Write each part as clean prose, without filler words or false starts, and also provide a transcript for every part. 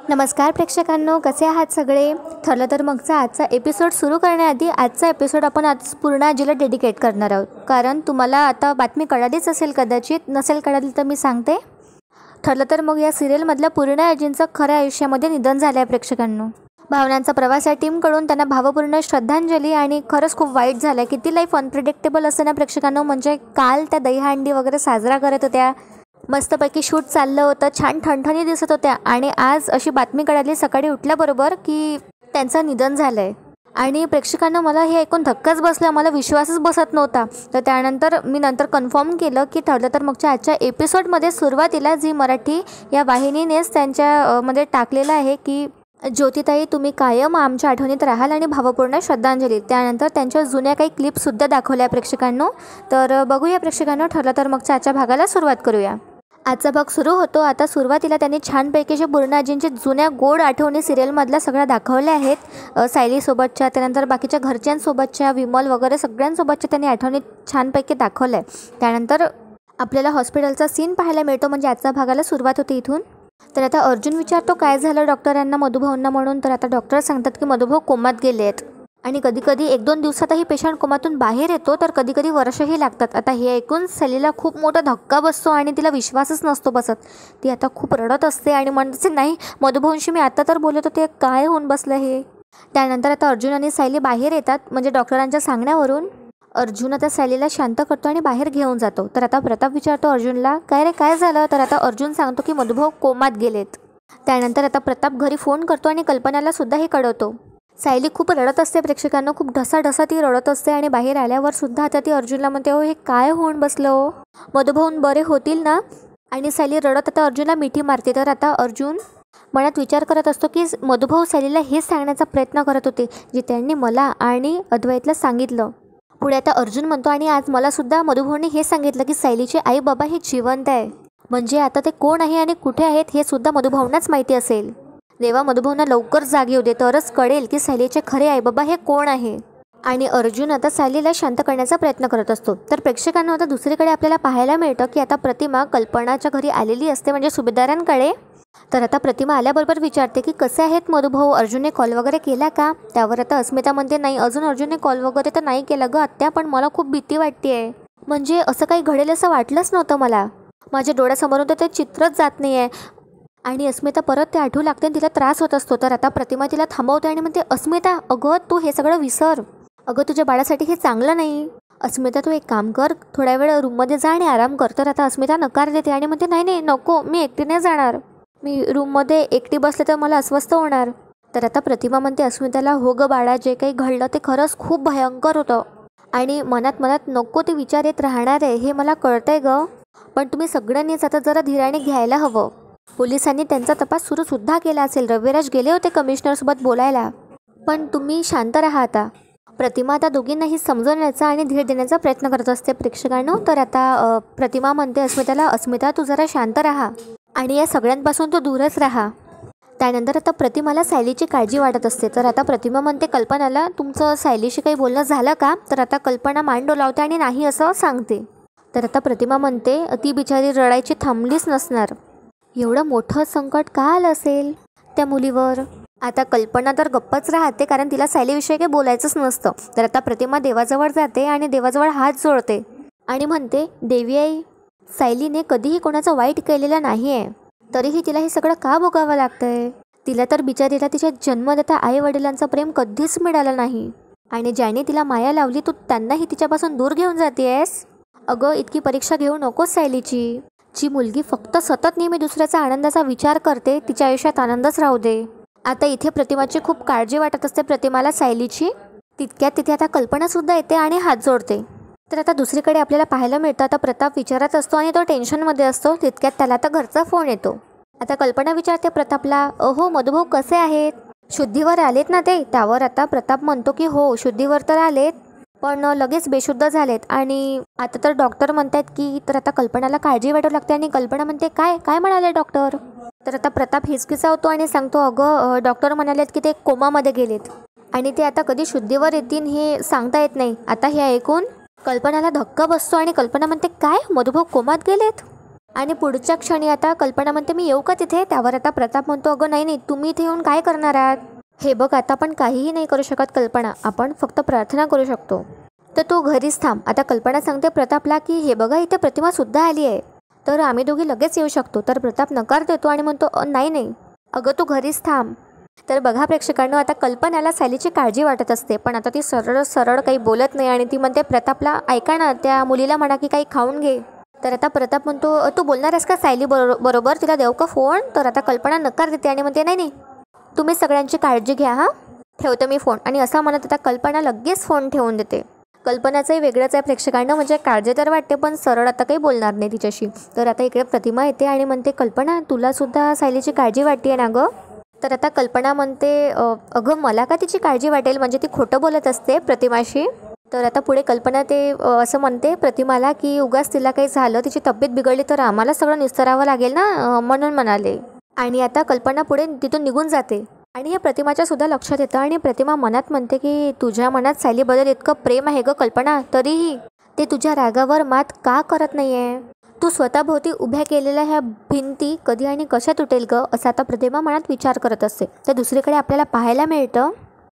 नमस्कार प्रेक्षकांनो, कसे आहात सगळे? ठरलं तर मगचा आजचा एपिसोड सुरू करण्याआधी आजचा एपिसोड आपण आज पूर्ण आजीला डेडिकेट करणार आहोत. कारण तुम्हाला आता बातमी कळालीच असेल, कदाचित नसेल कळाली तर मी सांगते. ठरलं तर मग या सिरियलमधल्या पूर्ण आजींचं खऱ्या आयुष्यामध्ये निधन झालं आहे प्रेक्षकांनो. भावनांचा प्रवास या टीमकडून त्यांना भावपूर्ण श्रद्धांजली. आणि खरंच खूप वाईट झालं आहे. किती लाईफ अनप्रिडिक्टेबल असतं ना प्रेक्षकांनो. म्हणजे काल त्या दहीहंडी वगैरे साजरा करत होत्या, मस्तपैकी शूट चाललं होतं, छान ठणठणी दिसत होत्या, आणि आज अशी बातमी कळाली सकाळी उठल्याबरोबर की त्यांचं निधन झालं आहे. आणि प्रेक्षकांना मला हे ऐकून धक्काच बसला, मला विश्वासच बसत नव्हता. तर त्यानंतर मी कन्फर्म केलं की ठरलं तर मगच्या आजच्या एपिसोडमध्ये सुरुवातीला झी मराठी या वाहिनीनेच त्यांच्या मध्ये टाकलेलं आहे की ज्योतिताई, तुम्ही कायम आमच्या आठवणीत राहाल आणि भावपूर्ण श्रद्धांजली. त्यानंतर त्यांच्या जुन्या काही क्लिपसुद्धा दाखवल्या प्रेक्षकांनो. तर बघूया प्रेक्षकांनो, ठरलं तर मगच्या आजच्या भागाला सुरुवात करूया. आजचा भाग सुरू होतो. आता सुरुवातीला त्यांनी छानपैकी जे पूर्णाजींच्या जुन्या गोड आठवणी सिरियलमधल्या सगळ्या दाखवल्या आहेत. सायलीसोबतच्या, त्यानंतर बाकीच्या घरच्यांसोबतच्या, विमल वगैरे सगळ्यांसोबतच्या त्यांनी आठवणी छानपैकी दाखवल्या आहे. त्यानंतर आपल्याला हॉस्पिटलचा सीन पाहायला मिळतो. म्हणजे आजच्या भागाला सुरुवात होते इथून. तर आता अर्जुन विचारतो काय झालं डॉक्टरांना, मधुभाऊंना म्हणून. तर आता डॉक्टर सांगतात की मधुभाऊ कोमात गेले आहेत आणि कधीकधी 1-2 दिवसातही पेशंट कोमातून बाहेर येतो, तर कधीकधी वर्षही लागतात. आता हे ऐकून सलीला खूप मोठा धक्का बसतो आणि तिला विश्वासच नसतो बसत. ती आता खूप रडत असते आणि म्हणते नाही, मधुभाऊंशी मी आता तर बोलत होते, काय होऊन बसलं हे. त्यानंतर आता अर्जुन आणि सायली बाहेर येतात. म्हणजे डॉक्टरांच्या सांगण्यावरून अर्जुन आता सायलीला शांत करतो आणि बाहेर घेऊन जातो. तर आता प्रताप विचारतो अर्जुनला, काय रे काय झालं. तर आता अर्जुन सांगतो की मधुभाऊ कोमात गेलेत. त्यानंतर आता प्रताप घरी फोन करतो आणि कल्पनाला सुद्धा कळवतो. सायली खूप रडत असते प्रेक्षकांना, खूप ढसाढसा ती रडत असते. आणि बाहेर आल्यावर सुद्धा आता ती अर्जुनला म्हणते, हो हे काय होऊन बसलं हो, मधुभाऊन बरे होतील ना. आणि सायली रडत आता अर्जुनला मिठी मारते. तर आता अर्जुन मनात विचार करत असतो की मधुभाऊ सायलीला हेच सांगण्याचा प्रयत्न करत होते जे त्यांनी मला आणि अद्वैतला सांगितलं. पुढे आता अर्जुन म्हणतो, आणि आज मला सुद्धा मधुभाऊंनी हे सांगितलं की सायलीचे आई बाबा हे जिवंत आहे. म्हणजे आता ते कोण आहे आणि कुठे आहेत हे सुद्धा मधुभाऊंनाच माहिती असेल. देवा, मधुभाऊंना लवकर जाग येऊ दे, तरच कळेल की सायलीचे खरे आई बाबा हे कोण आहे. आणि अर्जुन आता सायलीला शांत करण्याचा प्रयत्न करत असतो. तर प्रेक्षकांना आता दुसरीकडे आपल्याला पाहायला मिळतं की आता प्रतिमा कल्पनाच्या घरी आलेली असते, म्हणजे सुभेदारांकडे. तर आता प्रतिमा आल्याबरोबर विचारते की कसे आहेत मधुभाऊ, अर्जुनने कॉल वगैरे केला का. त्यावर आता अस्मिता म्हणते, नाही अजून अर्जुनने कॉल वगैरे तर नाही केला ग आत्या, पण मला खूप भीती वाटते आहे. म्हणजे असं काही घडेल असं वाटलंच नव्हतं मला, माझ्या डोळ्यासमोरून तर ते चित्रच जात नाही आहे. आणि अस्मिता परत ते आठवू लागते आणि तिला त्रास होत असतो. तर आता प्रतिमा तिला थांबवते आणि म्हणते, अस्मिता अगं तू हे सगळं विसर, अगं तुझ्या बाळासाठी हे चांगलं नाही. अस्मिता तू एक काम कर, थोड्या वेळ रूममध्ये जा आणि आराम कर. तर आता अस्मिता नकार देते आणि म्हणते, नाही नाही नको, मी एकटी नाही जाणार, मी रूममध्ये एकटी बसले तर मला अस्वस्थ होणार. तर आता प्रतिमा म्हणते अस्मिताला, हो ग बाळा, जे काही घडलं ते खरंच खूप भयंकर होतं आणि मनात मनात नको ते विचार येत राहणार आहे हे मला कळतंय ग, पण तुम्ही सगळ्यांनीच आता जरा धीराने घ्यायला हवं. पोलिसांनी त्यांचा तपास सुद्धा केला असेल, रविराज गेले होते कमिशनरसोबत बोलायला, पण तुम्ही शांत राहा आता. प्रतिमा आता दोघींनाही समजवण्याचा आणि धीर देण्याचा प्रयत्न करत असते प्रेक्षकांनो. तर आता प्रतिमा म्हणते अस्मिताला, अस्मिता तू जरा शांत राहा आणि या सगळ्यांपासून तू दूरच राहा. त्यानंतर आता प्रतिमाला सायलीची काळजी वाटत असते. तर आता प्रतिमा म्हणते कल्पनाला, तुमचं सायलीशी काही बोलणं झालं का. तर आता कल्पना मान डोलावते आणि नाही असं सांगते. तर आता प्रतिमा म्हणते, ती बिचारी रडायची थांबलीच नसणार, एवढं मोठं संकट का आलं असेल त्या मुलीवर. आता कल्पना तर गप्पच राहते, कारण तिला सायलीविषयी काही बोलायचंच नसतं. तर आता प्रतिमा देवाजवळ जाते आणि देवाजवळ हात जोडते आणि म्हणते, देवी आई, सायलीने कधीही कोणाचं वाईट केलेलं नाही आहे, तरीही तिला हे सगळं का भोगावं लागतंय. तिला तर बिचारीला तिच्या जन्मदाता आई वडिलांचं प्रेम कधीच मिळालं नाही, आणि ज्याने तिला माया लावली तू त्यांनाही तिच्यापासून दूर घेऊन जातेस. अगं इतकी परीक्षा घेऊ नकोस सायलीची. जी मुलगी फक्त सतत नेहमी दुसऱ्याचा आनंदाचा विचार करते, तिच्या आयुष्यात आनंदच राहू दे. आता इथे प्रतिमाची खूप काळजी वाटत असते प्रतिमाला सायलीची. तितक्यात तिथे आता कल्पनासुद्धा येते आणि हात जोडते. तर आता दुसरीकडे आपल्याला पाहायला मिळतं, आता प्रताप विचारत असतो आणि तो टेन्शनमध्ये असतो. तितक्यात त्याला आता घरचा फोन येतो. आता कल्पना विचारते प्रतापला, अहो मधुभाऊ कसे आहेत, शुद्धीवर आलेत ना ते. त्यावर आता प्रताप म्हणतो की हो शुद्धीवर तर आलेत, पण लगेच बेशुद्ध झालेत आणि आता तर डॉक्टर म्हणतात की. तर आता कल्पनाला काळजी वाटू लागते आणि कल्पना म्हणते, काय काय म्हणाले डॉक्टर. तर आता प्रताप हिचकिचावतो आणि सांगतो, अगं डॉक्टर म्हणालेत की ते कोमामध्ये गेलेत आणि ते आता कधी शुद्धीवर येतील हे सांगता येत नाही. आता हे ऐकून कल्पनाला धक्का बसतो आणि कल्पना म्हणते, काय मधुभाऊ कोमात गेलेत. आणि पुढच्या क्षणी आता कल्पना म्हणते मी येऊ का तिथे. त्यावर आता प्रताप म्हणतो अगं नाही नाही, तुम्ही इथे येऊन काय करणार आहात. हे बघ आता आपण काहीही नाही करू शकत कल्पना, आपण फक्त प्रार्थना करू शकतो, तर तू घरीच थांब. आता कल्पना सांगते प्रतापला की हे बघा इथे प्रतिमा सुद्धा आली आहे, तर आम्ही दोघी लगेच येऊ शकतो. तर प्रताप नकार देतो आणि म्हणतो नाही नाही अगं तू घरीच थांब. तर बघा प्रेक्षकांनो, आता कल्पनाला सायलीची काळजी वाटत असते, पण आता ती सरळ सरळ काही बोलत नाही आणि ती म्हणते प्रतापला ऐका ना, त्या मुलीला म्हणा की काही खाऊन घे. तर आता प्रताप म्हणतो तू बोलणार आहेस का सायली बरोबर, तिला देऊ का फोन. तर आता कल्पना नकार देते आणि म्हणते नाही नाही तुम्ही सगळ्यांची काळजी घ्या, हां ठेवतो मी फोन. आणि असं म्हणत आता कल्पना लगेच फोन ठेवून देते. कल्पनाचंही वेगळंच आहे प्रेक्षकांना, म्हणजे काळजी तर वाटते पण सरळ आता काही बोलणार नाही तिच्याशी. तर आता इकडे प्रतिमा येते आणि म्हणते कल्पना तुला सुद्धा सायलीची काळजी वाटते ना गं. तर आता कल्पना म्हणते अगं मला का तिची काळजी वाटेल, म्हणजे ती खोटं बोलत असते प्रतिमाशी. तर आता पुढे कल्पना ते असं म्हणते प्रतिमाला की उगाच तिला काही झालं, तिची तब्येत बिघडली तर आम्हाला सगळं निस्तरावं लागेल ना, म्हणून म्हणाले. आणि आता कल्पना पुढे तिथून निघून जाते आणि हे प्रतिमाच्या सुद्धा लक्षात येतं आणि प्रतिमा मनात म्हणते की तुझ्या मनात सायलीबद्दल इतकं प्रेम आहे ग कल्पना, तरीही ते तुझ्या रागावर मात का करत नाहीये. तू स्वतःभोवती उभ्या केलेल्या ह्या भिंती कधी आणि कशा तुटेल ग, असा आता प्रतिमा मनात विचार करत असते. तर दुसरीकडे आपल्याला पाहायला मिळतं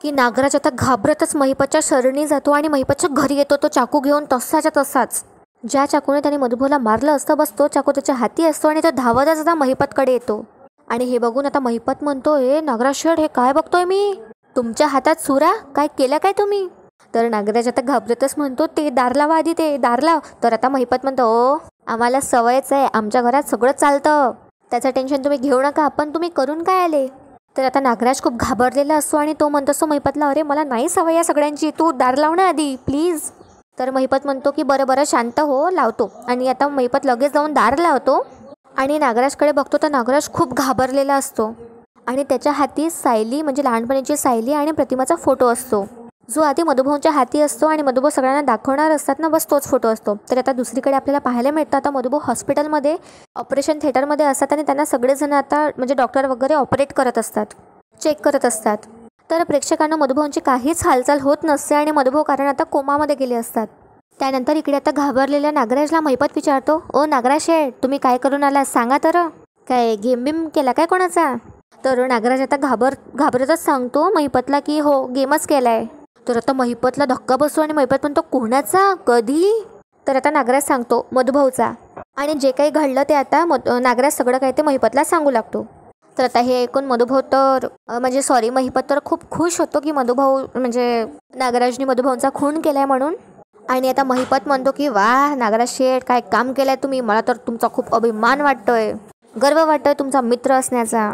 की नागराज आता घाबरतच महिपतच्या शरणी जातो आणि महिपतच्या घरी येतो, तो चाकू घेऊन तसाच्या तसाच. ज्या चाकूने त्याने मधुभाऊला मारलं असतं बस तो चाकू त्याच्या हाती असतो आणि तो धावतच आता महिपतकडे येतो. आणि हे बघून आता महिपत म्हणतो नागराज शेठ हे काय बघतोय मी, तुमच्या हातात सुरा, काय केलं काय तुम्ही. तर नागराज आता घाबरतच म्हणतो ते दार लावा आधी, ते दार लाव. तर आता महिपत म्हणतो आम्हाला सवयच आहे, आमच्या घरात सगळं चालतं, त्याचं टेन्शन तुम्ही घेऊ नका, पण तुम्ही करून काय आले. तर आता नागराज खूप घाबरलेला असतो आणि तो म्हणतो असतो महिपतला अरे मला नाही सवय या सगळ्यांची, तू दार लाव ना आधी प्लीज. तर महिपत म्हणतो की बरं बरं शांत हो, लावतो. आणि आता महिपत लगेच जाऊन दार लावतो आणि नागराजकडे बघतो तर नागराज खूप घाबरलेला असतो आणि त्याच्या हाती सायली म्हणजे लहानपणीची सायली आणि प्रतिमाचा फोटो असतो, जो आधी मधुभाऊंच्या हाती असतो आणि मधुभाऊ सगळ्यांना दाखवणार असतात ना, बस तोच फोटो असतो. तर आता दुसरीकडे आपल्याला पाहायला मिळतं आता मधुभाऊ हॉस्पिटलमध्ये ऑपरेशन थिएटरमध्ये असतात आणि त्यांना सगळेजण आता म्हणजे डॉक्टर वगैरे ऑपरेट करत असतात, चेक करत असतात. तर प्रेक्षकांना मधुभाऊंची काहीच हालचाल होत नसते आणि मधुभाऊ कारण आता कोमामध्ये गेले असतात. त्यानंतर इकडे आता घाबरलेल्या नागराजला महिपत विचारतो नागराज शेठ तुम्ही काय करून आला सांगा तर, काय गेम बिम केला काय कोणाचा. तर नागराज आता घाबरतच सांगतो महिपतला की हो गेमच केलाय. तर आता महिपतला धक्का बसतो आणि महिपत म्हणतो कोणाचा कधी. तर आता नागराज सांगतो मधुभाऊचा. आणि जे काही घडलं ते आता नागराज सगळं काही ते महिपतला सांगू लागतो. तर आता हे ऐकून मधुभाऊ तर म्हणजे महिपत तर खूप खुश होतो की मधुभाऊ म्हणजे नागराजनी मधुभाऊंचा खून केलाय म्हणून. आणि आता महिपत म्हणतो की वा नागराज शेठ काय काम केलंय तुम्ही, मला तर तुमचा खूप अभिमान वाटतोय, गर्व वाटतोय तुमचा मित्र असण्याचा.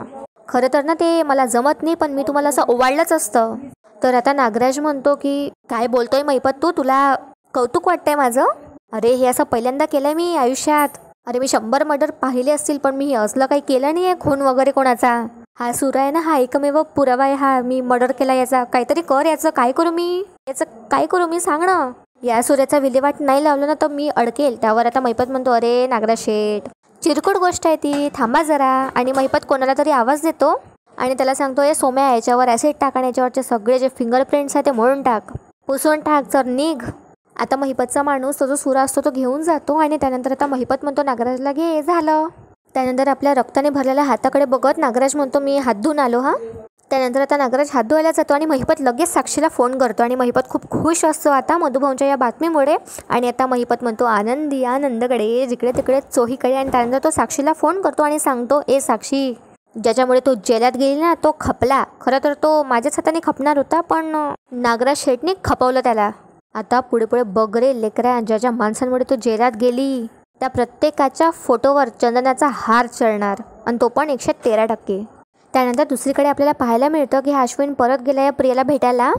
खरं तर ना ते मला जमत नाही, पण मी तुम्हाला असं ओवाळलंच असतं. तर आता नागराज म्हणतो की काय बोलतोय महिपत तू, तुला कौतुक वाटतंय माझं. अरे हे असं पहिल्यांदा केलंय मी आयुष्यात. अरे मी 100 मर्डर पाहिले असतील पण मी असलं काही केलं नाही आहे खून वगैरे कोणाचा. हा सुरा आहे ना, हा एकमेव पुरावा आहे, हा मी मर्डर केला याचा. काहीतरी कर, याचं काय करू मी सांग ना. या सुऱ्याचा विल्हेवाट नाही लावलं ना तर मी अडकेल. त्यावर आता महिपत म्हणतो अरे नागराज शेठ चिरकोट गोष्ट आहे ती, थांबा जरा. आणि महिपत कोणाला तरी आवाज देतो आणि त्याला सांगतो सोम्या याच्यावर ॲसिड टाक आणि याच्यावरचे सगळे जे फिंगरप्रिंट्स आहे ते मोडून टाक, पुसून टाक, चल निघ. आता महिपतचा माणूस तो जो सुरा असतो तो घेऊन जातो आणि त्यानंतर आता महिपत म्हणतो नागराजला घे झालं. त्यानंतर आपल्या रक्ताने भरलेल्या हाताकडे बघत नागराज म्हणतो मी हात धुवून आलो हा. त्यानंतर आता नागराज हात धुवायला जातो आणि महिपत लगेच साक्षीला फोन करतो आणि महिपत खूप खुश असतो आता मधुभाऊंच्या या बातमीमुळे. आणि आता महिपत म्हणतो आनंदी आनंदकडे जिकडे तिकडे चोहीकडे. आणि त्यानंतर तो साक्षीला फोन करतो आणि सांगतो साक्षी ज्याच्यामुळे तो जेलात गेली ना तो खपला. खरं तर तो माझ्याच हाताने खपणार होता पण नागराज शेठने खपवलं त्याला. आता पुढे पुढे बघ रे लेकरा, ज्या माणसांमुळे तो जेलात गेली त्या प्रत्येकाच्या फोटोवर चंदनाचा हार चढणार आणि तो पण 113%. त्यानंतर दुसरीकडे आपल्याला पाहायला मिळतं की अश्विन परत गेला या प्रियाला भेटायला.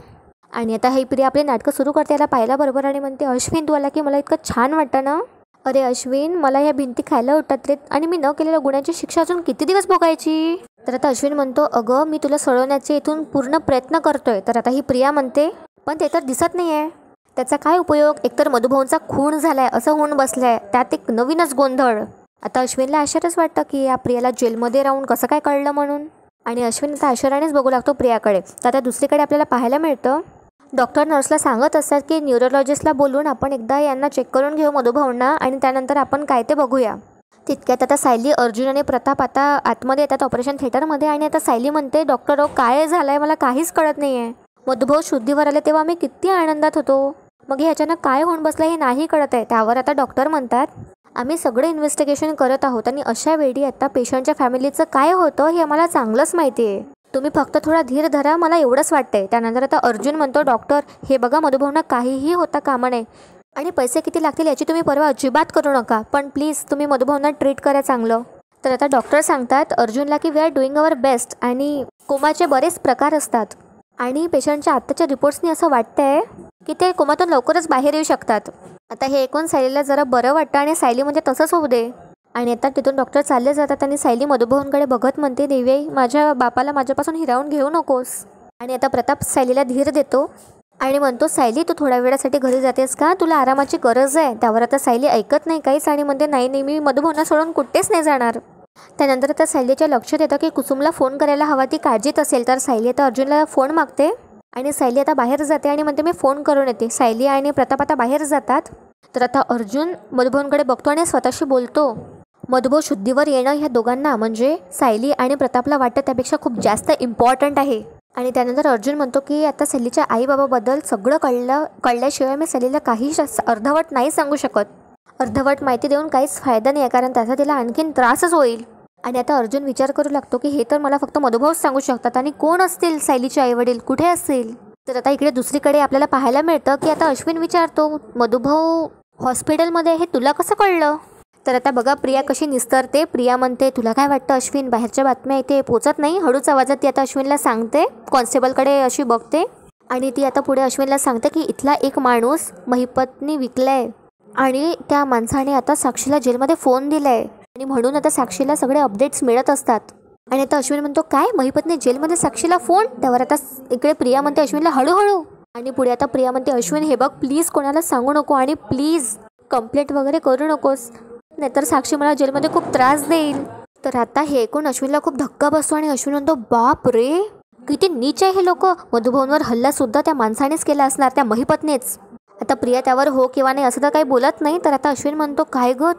आणि आता ही प्रिया आपले नाटकं सुरू करते याला पाहायला बरोबर आणि म्हणते अश्विन तू आला की मला इतकं छान वाटतं ना. अरे अश्विन मला ह्या भिंती खायला उठतात रे, आणि मी न केलेल्या गुन्ह्याची शिक्षा अजून किती दिवस भोगायची. तर आता अश्विन म्हणतो अगं मी तुला सोडवण्याचे इथून पूर्ण प्रयत्न करतोय. तर आता ही प्रिया म्हणते पण ते तर दिसत नाही आहे, त्याचा काय उपयोग, एकतर मधुभाऊंचा खून झालाय असं होऊन बसलाय, त्यात एक नवीनच गोंधळ. आता अश्विनला आश्चर्यच वाटतं की या प्रियाला जेलमध्ये राहून कसं काय कळलं म्हणून. आणि अश्विन आता आश्चर्यानेच बघू लागतो प्रियाकडे. तर आता दुसरीकडे आपल्याला पाहायला मिळतं डॉक्टर नर्सला सांगत असतात की न्यूरोलॉजिस्टला बोलून आपण एकदा यांना चेक करून घेऊ मधुभाऊंना आणि त्यानंतर आपण काय ते बघूया. तितक्यात आता सायली, अर्जुन आणि प्रताप आता आतमध्ये येतात ऑपरेशन थिएटरमध्ये. आणि आता सायली म्हणते, डॉक्टर काय झालं आहे, मला काहीच कळत नाही आहे. मधुभाऊ शुद्धीवर आले तेव्हा मी किती आनंदात होतो, मग हे अचानक काय होऊन बसलं हे नाही कळत आहे. त्यावर आता डॉक्टर म्हणतात, आम्ही सगळं इन्व्हेस्टिगेशन करत आहोत आणि अशा वेळी आता पेशंटच्या फॅमिलीचं काय होतं हे आम्हाला चांगलंच माहिती आहे. तुम्ही फक्त थोडा धीर धरा, मला एवढंच वाटतंय. त्यानंतर आता अर्जुन म्हणतो, डॉक्टर हे बघा, मधुभाऊंना काहीही होता कामा नये आणि पैसे किती लागतील याची तुम्ही परवा अजिबात करू नका, पण प्लीज तुम्ही मधुभाऊंना ट्रीट करा चांगलं. तर आता डॉक्टर सांगतात अर्जुनला की we are doing our best आणि कोमाचे बरेच प्रकार असतात आणि पेशंटच्या आत्ताच्या रिपोर्ट्सनी असं वाटतंय की ते कोमातून लवकरच बाहेर येऊ शकतात. आता हे ऐकून सायलीला जरा बरं वाटतं आणि सायली म्हणजे तसंच होऊ दे. आणि आता तिथून डॉक्टर चालले जातात आणि सायली मधुभाऊंकडे बघत म्हणते, देवी माझ्या बापाला माझ्यापासून हिरावून घेऊ नकोस. आणि आता प्रताप सायलीला धीर देतो आणि म्हणतो, सायली तू थोड्या वेळासाठी घरी जातेस का, तुला आरामाची गरज आहे. त्यावर आता सायली ऐकत नाही काहीच आणि म्हणते, नाही मी मधुभाऊंना सोडून कुठेच नाही जाणार. त्यानंतर आता सायलीच्या लक्षात येतं की कुसुमला फोन करायला हवा, ती काळजीत असेल. तर सायली आता अर्जुनला फोन मागते आणि सायली आता बाहेर जाते आणि म्हणते मी फोन करून येते. सायली आणि प्रताप आता बाहेर जातात. तर आता अर्जुन मधुभाऊंकडे बघतो आणि स्वतःशी बोलतो, मधुभाऊ शुद्धीवर येणं ह्या दोघांना म्हणजे सायली आणि प्रतापला वाटतं त्यापेक्षा खूप जास्त इम्पॉर्टंट आहे. आणि त्यानंतर अर्जुन म्हणतो की आता सायलीच्या आईबाबाबद्दल सगळं कळल्याशिवाय मी सायलीला काही अर्धवट नाही सांगू शकत. अर्धवट माहिती देऊन काहीच फायदा नाही आहे, कारण त्याचा तिला आणखीन त्रासच होईल. आणि आता अर्जुन विचार करू लागतो की हे तर मला फक्त मधुभाऊच सांगू शकतात आणि कोण असतील सायलीचे आईवडील, कुठे असतील. तर आता इकडे दुसरीकडे आपल्याला पाहायला मिळतं की आता अश्विन विचारतो, मधुभाऊ हॉस्पिटलमध्ये हे तुला कसं कळलं. तर आता बघा प्रिया कशी निस्तरते. प्रिया म्हणते, तुला काय वाटतं अश्विन, बाहेरच्या बातम्या इथे पोचत नाही. हळूच आवाजात ती आता अश्विनला सांगते, कॉन्स्टेबलकडे अशी बघते आणि ती आता पुढे अश्विनला सांगते की इथला एक माणूस महिपतनी विकलाय आणि त्या माणसाने आता साक्षीला जेलमध्ये फोन दिलाय आणि म्हणून आता साक्षीला सगळे अपडेट्स मिळत असतात. आणि आता अश्विन म्हणतो, काय महिपतने जेलमध्ये साक्षीला फोन. त्यावर आता इकडे प्रिया म्हणते अश्विनला, हळूहळू. आणि पुढे आता प्रिया म्हणते, अश्विन हे बघ प्लीज कोणाला सांगू नको आणि प्लीज कंप्लेंट वगैरे करू नकोस, नाहीतर साक्षी मला जेलमध्ये खूप त्रास देईल. तर आता हे ऐकून अश्विनला खूप धक्का बसतो आणि अश्विन म्हणतो, बाप रे किती नीच आहे हे लोक. मधुभाऊंवर हल्ला सुद्धा त्या माणसानेच केला असणार, त्या महिपतनेच. आता प्रिया त्यावर हो किंवा नाही असं तर काही बोलत नाही. तर आता अश्विन म्हणतो, काय ग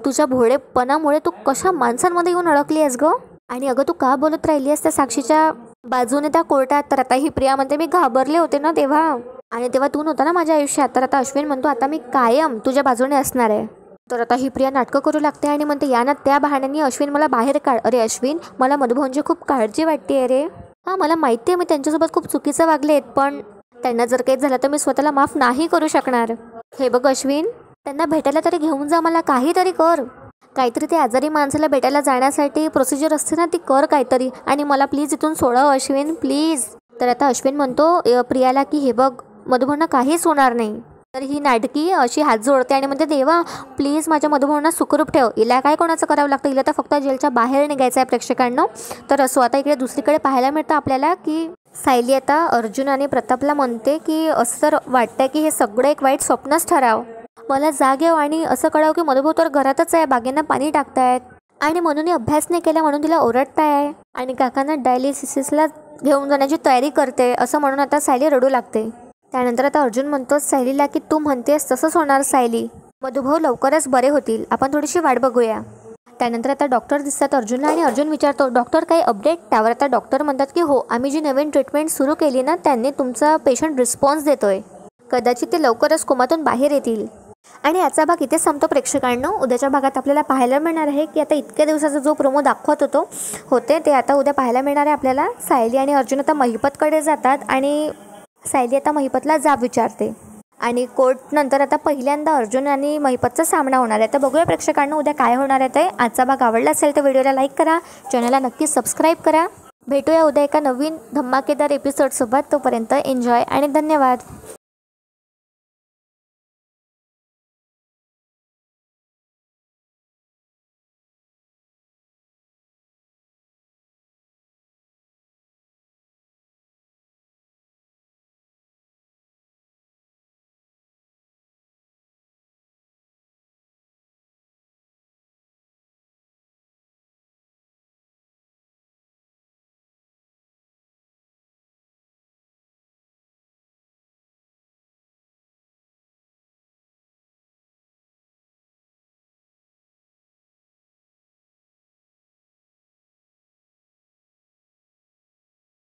तुझ्या भोळेपणामुळे तू कशा माणसांमध्ये येऊन अडकली आहेस ग, आणि अगं तू का बोलत राहिली आहेस त्या साक्षीच्या बाजूने त्या कोर्टात. तर आता ही प्रिया म्हणते, मी घाबरले होते ना तेव्हा, आणि तेव्हा तू नव्हता ना माझ्या आयुष्यात. तर आता अश्विन म्हणतो, आता मी कायम तुझ्या बाजूने असणार आहे. तर आता ही प्रिया नाटकं करू लागते आणि म्हणते, या ना त्या बहाण्याने अश्विन मला बाहेर काढ. अरे अश्विन, मला मधुभाऊंची खूप काळजी वाटते आहे रे. हां मला माहिती आहे मी त्यांच्यासोबत खूप चुकीचं वागले आहेत, पण त्यांना जर काही झालं तर मी स्वतःला माफ नाही करू शकणार. हे बघ अश्विन, त्यांना भेटायला तरी घेऊन जा, मला काहीतरी कर. काहीतरी ते आजारी माणसाला भेटायला जाण्यासाठी प्रोसिजर असते ना, ती कर काहीतरी, आणि मला प्लीज इथून सोडव अश्विन प्लीज. तर आता अश्विन म्हणतो प्रियाला की हे बघ मधुभाऊंना काहीच होणार नाही. तर ही नाटकी अशी हात जोडते आणि म्हणते, देवा प्लीज माझ्या मधुभाऊंना सुखरूप ठेव. हिला काय कोणाचं करावं लागतं, हिला तर फक्त जेलच्या बाहेर निघायचं आहे प्रेक्षकांना. तर असं आता इकडे दुसरीकडे पाहायला मिळतं आपल्याला की सायली आता अर्जुन आणि प्रतापला म्हणते की असं तर वाटतंय की हे सगळं एक वाईट स्वप्नच ठराव. मला जाग येऊ आणि असं कळावं की मधुभाऊ तर घरातच आहे, बागेंना पाणी टाकतायत आणि म्हणून अभ्यास नाही केला म्हणून तिला ओरडताय आणि काकांना डायलिसिसला घेऊन जाण्याची तयारी करते असं म्हणून आता सायली रडू लागते. त्यानंतर आता अर्जुन म्हणतो सायलीला की तू म्हणतेस तसंच होणार सायली, मधुभाऊ लवकरच बरे होतील, आपण थोडीशी वाट बघूया. त्यानंतर आता डॉक्टर दिसतात अर्जुनला आणि अर्जुन विचारतो, डॉक्टर काही अपडेट. त्यावर आता डॉक्टर म्हणतात की हो, आम्ही जी नवीन ट्रीटमेंट सुरू केली ना त्यांनी तुमचा पेशंट रिस्पॉन्स देतोय, कदाचित ते लवकरच कोमातून बाहेर येतील. आणि याचा भाग इथे संपतो प्रेक्षकांनो. उद्याच्या भागात आपल्याला पाहायला मिळणार आहे की आता इतक्या दिवसाचा जो प्रोमो दाखवत होते ते आता उद्या पाहायला मिळणार आहे आपल्याला. सायली आणि अर्जुन आता महिपतकडे जातात आणि सायली आता महिपतला जाब विचारते आणि कोर्ट नंतर आता पहिल्यांदा अर्जुन आणि महिपतचा सामना होणार आहे. तर बघूया प्रेक्षकांना उद्या काय होणार आहे ते. आजचा भाग आवडला असेल तर व्हिडिओला लाईक करा, चॅनलला नक्की सबस्क्राईब करा. भेटूया उद्या एका नवीन धमाकेदार एपिसोडसोबत. तोपर्यंत एन्जॉय आणि धन्यवाद.